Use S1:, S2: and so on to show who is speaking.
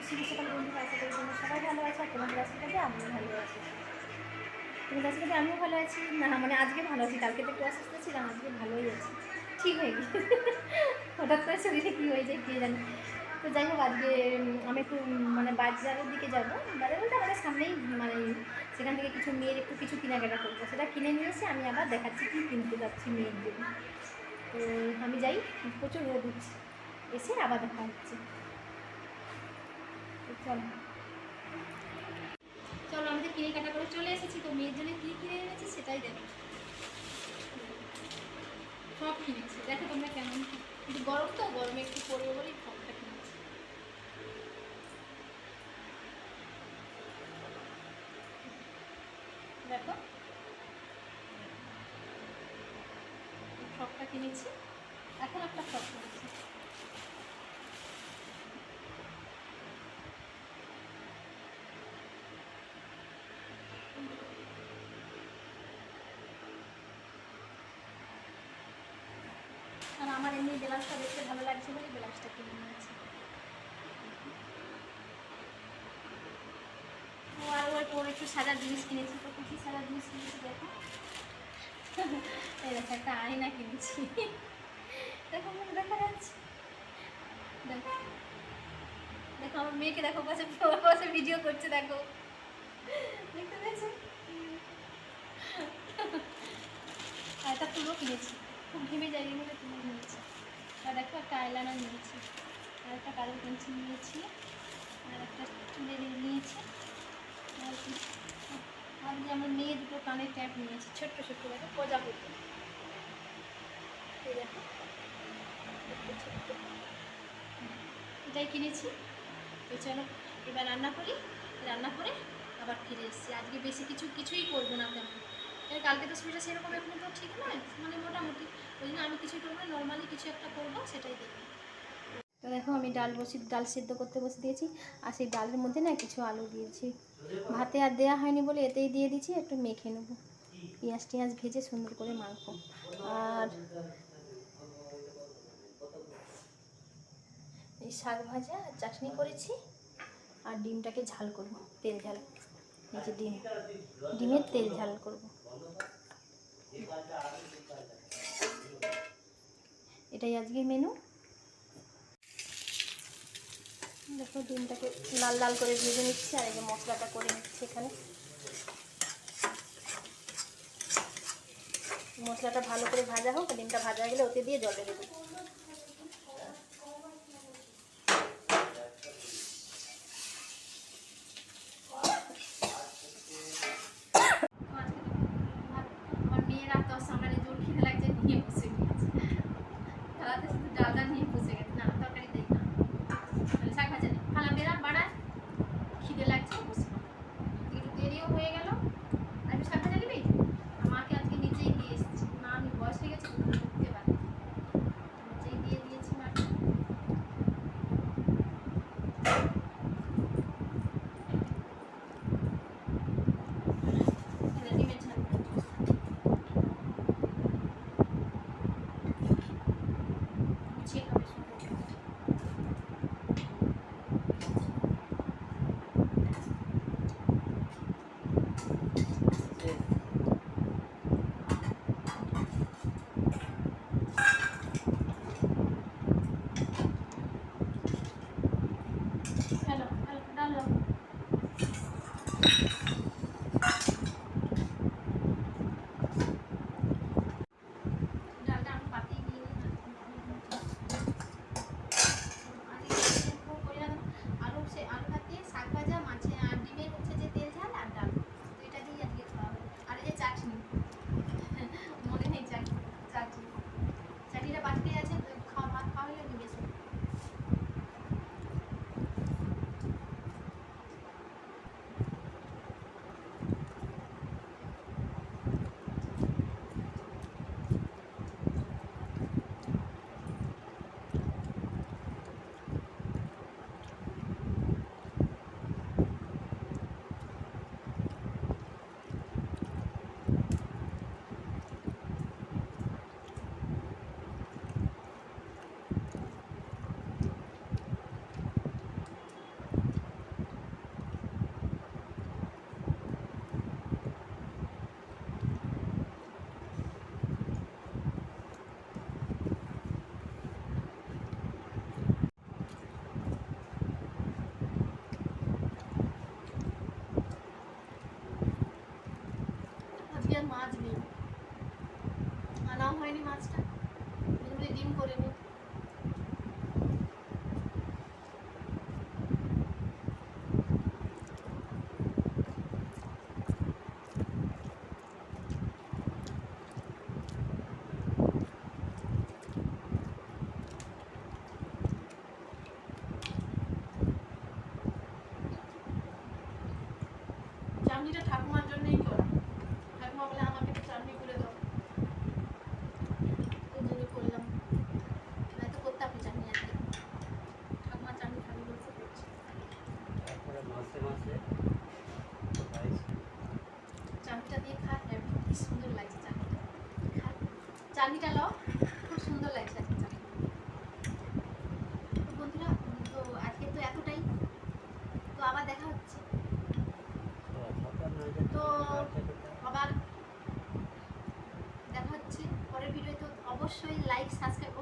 S1: শুভ সকাল বন্ধুরা, আশা করি তোমরা সবাই ভালো আছো। আর তোমাদের আশীর্বাদে আমিও ভালো আছি। তোমাদের আশীর্বাদে আমিও ভালো আছি। না মানে আজকে ভালো আছি, কালকে তো একটু অসুস্থ ছিলাম, আজকে ভালোই আছি, ঠিক হয়ে গেছে। হঠাৎ করে শরীরে কী হয়ে যায় কে জানি। তো যাই হোক, আজকে আমি একটু মানে বাজারের দিকে যাবো। বাজার বলতে আমাদের সামনেই, মানে সেখান থেকে কিছু মেয়ের একটু কিছু কেনাকাটা করবো, সেটা কিনে নিয়ে এসে আমি আবার দেখাচ্ছি কী কিনতে যাচ্ছি মেয়ের জন্য। তো আমি যাই, প্রচুর রোদ উঠছে, এসে আবার দেখা হচ্ছে। চলো চলো, আমাদের কেনাকাটা করে চলে এসেছি। তো মেয়ের জন্য কী কিনে এনেছি সেটাই দেখো। সব কিনেছি, দেখো তোমরা কেমন। কিন্তু গরম তো, গরমে একটু পরবো বলেই সবটা কিনেছি। দেখো ফ্রকটা কিনেছি, এখন একটা ফ্রক কিনেছি। আর আমার এমনি ব্লাউজটা দেখতে ভালো লাগছে বলে ব্লাউজটা কিনে নিয়েছি। ও আর ওর একটু সাজার জিনিস কিনেছি। তো কী সাজার জিনিস কিনেছি দেখো। এই দেখো একটা আয়না কিনেছি, দেখো মুখ দেখা যাচ্ছে। দেখো দেখো আমার মেয়েকে দেখো, পাশে ভিডিও করছে, দেখো দেখতে পেয়েছো। আর একটা তুলো কিনেছি, খুব ঘেমে যাই বলে তুলো নিয়েছি। আর দেখো একটা আইলাইনার নিয়েছি, আর একটা কাজল পেন্সিল নিয়েছি, আর একটা চুলে নিয়েছি, আর যে আমার মেয়ে দুটো কানের ট্যাপ নিয়েছি, ছোট্ট ছোট্ট, দেখো প্রজাপতি। এই দেখো ছোট্ট, এটাই কিনেছি। তো চলো এবার রান্না করি, রান্না করে আবার ফিরে এসেছি। আজকে বেশি কিছুই করবো না তেমন, কালকে তো শরীরটা সেরকম এখন তো ঠিক নয়, মানে মোটামুটি, ওই জন্য আমি কিছুই করবো না, নর্মালি কিছু একটা করবো, সেটাই দেখবো। তো দেখো আমি ডাল সেদ্ধ করতে বসে দিয়েছি। আর সেই ডালের মধ্যে না কিছু আলু দিয়েছি, ভাতে আর দেওয়া হয়নি বলে এতেই দিয়ে দিচ্ছি, একটু মেখে নেবো, পেঁয়াজ ভেজে সুন্দর করে মাখবো। আর এই শাক ভাজা আর চাটনি করেছি, আর ডিমটাকে ঝাল করব, তেল ঝাল। এই যে ডিমের তেল ঝাল করব, এটাই আজকের মেনু। দেখো ডিমটাকে লাল লাল করে ভেজে নিচ্ছি, আর এই যে মশলাটা করে নিচ্ছি এখানে। মশলাটা ভালো করে ভাজা হোক, ডিমটা ভাজা হয়ে গেলে ওতে দিয়ে জল দেবো। আমার মেয়েরা তো সামনে জোর খিদে লাগছে, নিয়ে বসে গিয়েছে, তারাতে শুধু ডালটা নিয়ে বসে গেছে, না তরকারি দেই না, শাক ভাজা নেই, খালা বেড়া বাড়ায়, খিদে লাগছে বসে। একটু দেরিও হয়ে গেল, আমি শাক ভাজা নিবি, আমাকে আজকে নিচেই দিয়ে এসেছি, মা আমি বয়স হয়ে গেছে ঢুকতে পারি, নিচেই দিয়ে দিয়েছি মাকে। ডিমের ঝাল গুছিয়ে খাবে সুন্দর। চাটনিটা নাও, খুব সুন্দর লাগছে আজকে চাটনি। তো বন্ধুরা, তো আজকে তো এতটাই, তো আবার দেখা হচ্ছে, তো আবার দেখা হচ্ছে পরের ভিডিওতে। অবশ্যই লাইক সাবস্ক্রাইব